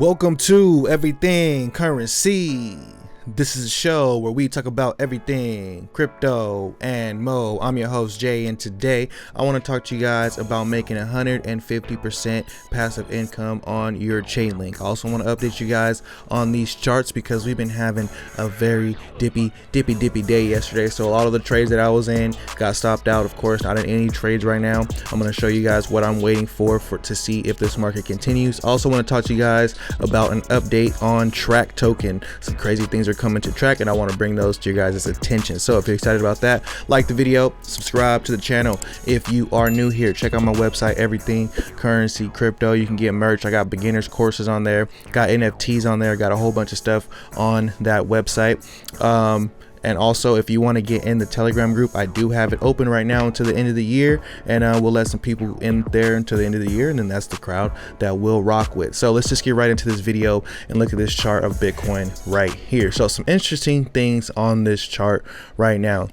Welcome to Everything Currency. This is a show where we talk about everything crypto and mo. I'm your host Jay, and today I want to talk to you guys about making 150% passive income on your Chainlink. I also want to update you guys on these charts because we've been having a very dippy day yesterday. So a lot of the trades that I was in got stopped out. Of course, not in any trades right now. I'm going to show you guys what I'm waiting for to see if this market continues. I also want to talk to you guys about an update on Trac token. Some crazy things are coming to Trac, and I want to bring those to your guys' attention. So if you're excited about that, like the video, subscribe to the channel. If you are new here, check out my website, Everythingcurrencycrypto. You can get merch. I got beginners courses on there, got NFTs on there, got a whole bunch of stuff on that website. And also, if you want to get in the Telegram group, I do have it open right now until the end of the year, and we'll let some people in there until the end of the year, and then that's the crowd that we'll rock with. So let's just get right into this video and look at this chart of Bitcoin right here. So some interesting things on this chart right now.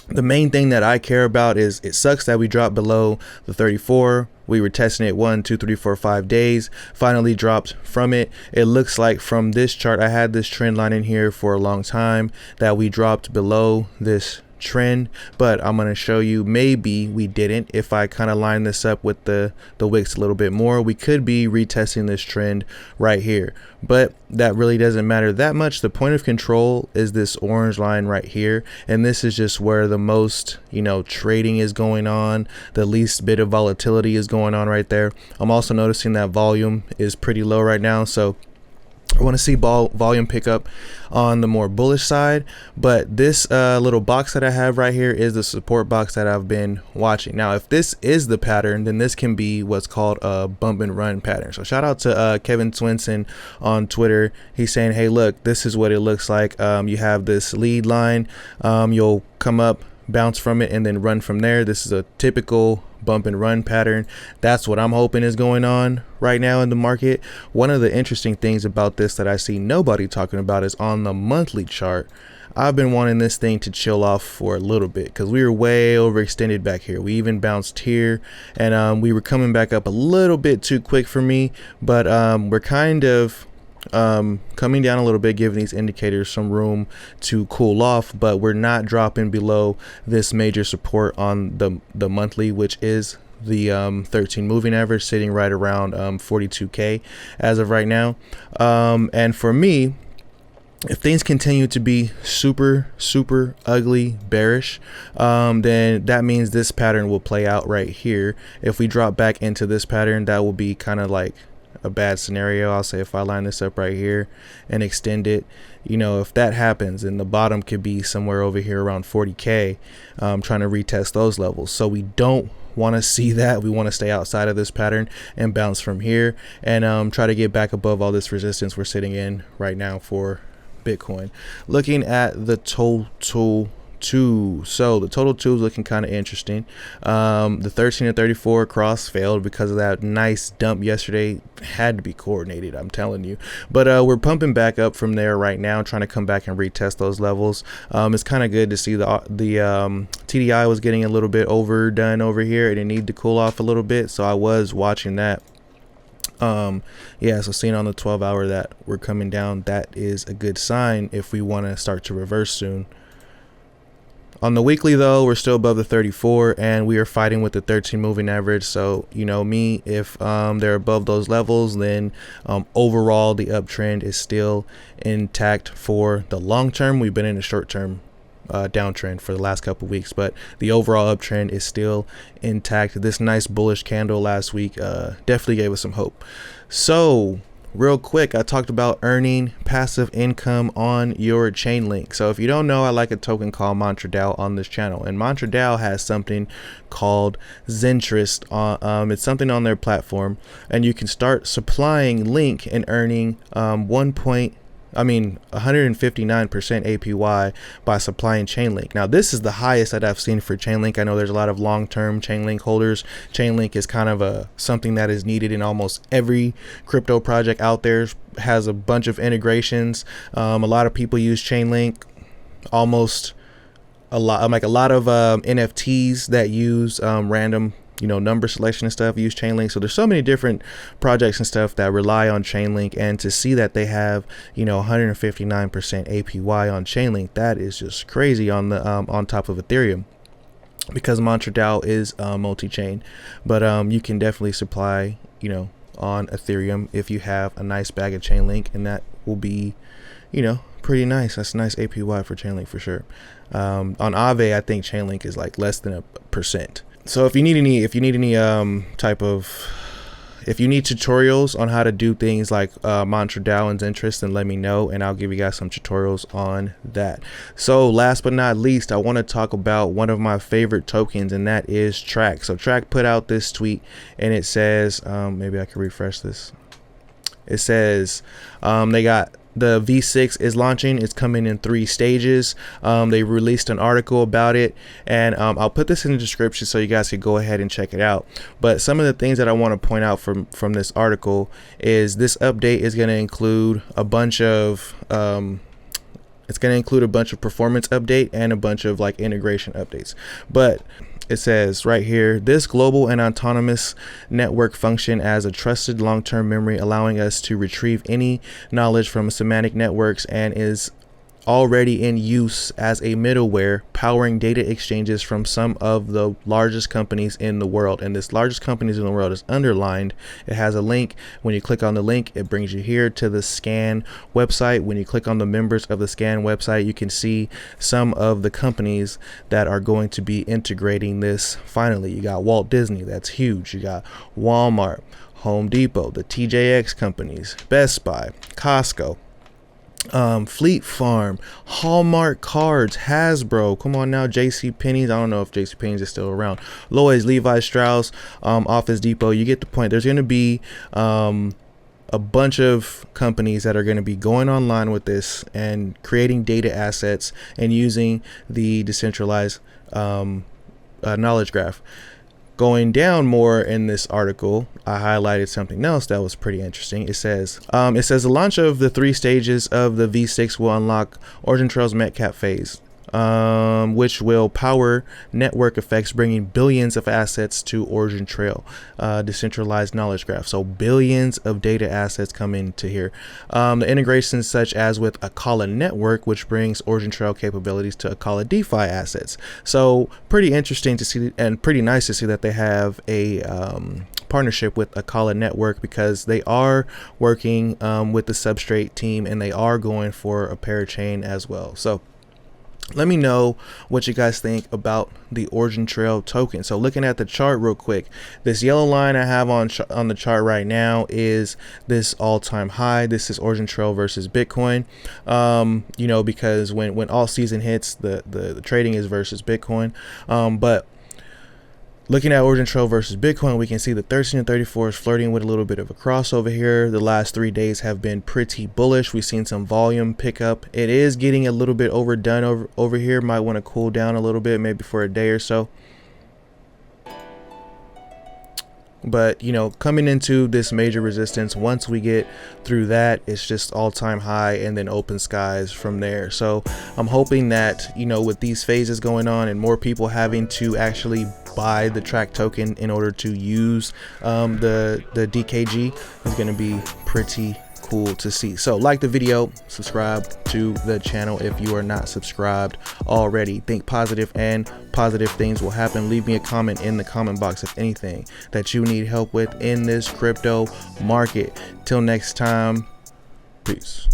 The main thing that I care about is it sucks that we dropped below the 34. We were testing it 1, 2, 3, 4, 5 days, finally dropped from it. It looks like from this chart, I had this trend line in here for a long time, that we dropped below this trend, but I'm going to show you maybe we didn't. If I kind of line this up with the wicks a little bit more, we could be retesting this trend right here, but that really doesn't matter that much. The point of control is this orange line right here, and this is just where the most trading is going on, the least bit of volatility is going on right there. I'm also noticing that volume is pretty low right now, so I want to see volume pick up on the more bullish side. But this little box that I have right here is the support box that I've been watching. Now, if this is the pattern, then this can be what's called a bump and run pattern. So shout out to Kevin Swinson on Twitter. He's saying, hey, look, this is what it looks like. You have this lead line. You'll come up, bounce from it, and then run from there. This is a typical bump and run pattern. That's what I'm hoping is going on right now in the market. One of the interesting things about this that I see nobody talking about is on the monthly chart. I've been wanting this thing to chill off for a little bit because we were way overextended back here. We even bounced here, and we were coming back up a little bit too quick for me, but we're kind of coming down a little bit, giving these indicators some room to cool off, but we're not dropping below this major support on the monthly, which is the 13 moving average, sitting right around 42k as of right now. And for me, if things continue to be super ugly bearish, then that means this pattern will play out right here. If we drop back into this pattern, that will be kind of like a bad scenario. I'll say if I line this up right here and extend it, if that happens, and the bottom could be somewhere over here around 40k, trying to retest those levels. So we don't want to see that. We want to stay outside of this pattern and bounce from here and try to get back above all this resistance we're sitting in right now for Bitcoin. Looking at the total two, so the total two is looking kind of interesting. The 13 and 34 cross failed because of that nice dump yesterday. Had to be coordinated, I'm telling you. But we're pumping back up from there right now, trying to come back and retest those levels. It's kind of good to see the TDI was getting a little bit overdone over here, and it needed to cool off a little bit, so I was watching that. Yeah, so seeing on the 12-hour that we're coming down, that is a good sign if we want to start to reverse soon. On the weekly, though, we're still above the 34, and we are fighting with the 13 moving average. So, me, if they're above those levels, then overall the uptrend is still intact for the long term. We've been in a short term downtrend for the last couple of weeks, but the overall uptrend is still intact. This nice bullish candle last week definitely gave us some hope. So real quick, I talked about earning passive income on your Chainlink. So if you don't know, I like a token called MantraDAO on this channel, and MantraDAO has something called Zentrist. It's something on their platform, and you can start supplying Link and earning 159% APY by supplying Chainlink. Now, this is the highest that I've seen for Chainlink. I know there's a lot of long-term Chainlink holders. Chainlink is kind of something that is needed in almost every crypto project out there. Has a bunch of integrations. A lot of people use Chainlink. Almost a lot of NFTs that use random number selection and stuff, use Chainlink. So there's so many different projects and stuff that rely on Chainlink, and to see that they have 159% APY on Chainlink, that is just crazy on the on top of Ethereum, because MantraDAO is multi-chain. But you can definitely supply on Ethereum if you have a nice bag of Chainlink, and that will be pretty nice. That's a nice APY for Chainlink for sure. On Aave, I think Chainlink is like less than 1%. So if you need any if you need tutorials on how to do things like MantraDAO and interest, then let me know, and I'll give you guys some tutorials on that. So last but not least, I want to talk about one of my favorite tokens, and that is Trac. So Trac put out this tweet, and it says, maybe I can refresh this. It says they got the V6 is launching. It's coming in 3 stages. They released an article about it, and I'll put this in the description so you guys can go ahead and check it out. But some of the things that I want to point out from this article is this update is going to include a bunch of performance update and a bunch of like integration updates. But it says right here, this global and autonomous network function as a trusted long-term memory, allowing us to retrieve any knowledge from semantic networks, and is already in use as a middleware powering data exchanges from some of the largest companies in the world. And this largest companies in the world is underlined. It has a link. When you click on the link, it brings you here to the Scan website. When you click on the members of the Scan website, you can see some of the companies that are going to be integrating this finally. You got Walt Disney, that's huge. You got Walmart, Home Depot, the TJX companies, Best Buy, Costco, Fleet Farm, Hallmark Cards, Hasbro, come on now, JCPenney's, I don't know if JCPenney's is still around, Lowe's, Levi Strauss, Office Depot. You get the point. There's going to be a bunch of companies that are going to be going online with this and creating data assets and using the decentralized knowledge graph. Going down more in this article, I highlighted something else that was pretty interesting. It says the launch of the 3 stages of the V6 will unlock Origin Trail's Metcalf phase, which will power network effects, bringing billions of assets to Origin Trail, decentralized knowledge graph. So billions of data assets come into here. The integrations such as with Akala Network, which brings Origin Trail capabilities to Akala DeFi assets. So pretty interesting to see, and pretty nice to see that they have a partnership with Akala Network, because they are working with the Substrate team, and they are going for a parachain as well. So let me know what you guys think about the Origin Trail token. So looking at the chart real quick, this yellow line I have on the chart right now is this all-time high. This is Origin Trail versus Bitcoin. Because when all season hits, the trading is versus Bitcoin. But looking at Origin Trail versus Bitcoin, we can see the 13 and 34 is flirting with a little bit of a crossover here. The last 3 days have been pretty bullish. We've seen some volume pick up. It is getting a little bit overdone over here. Might want to cool down a little bit, maybe for a day or so. But coming into this major resistance, once we get through that, it's just all-time high and then open skies from there. So I'm hoping that with these phases going on and more people having to actually buy the Trac token in order to use the DKG, is going to be pretty cool to see. So like the video, subscribe to the channel if you are not subscribed already. Think positive, and positive things will happen. Leave me a comment in the comment box if anything that you need help with in this crypto market. Till next time, peace.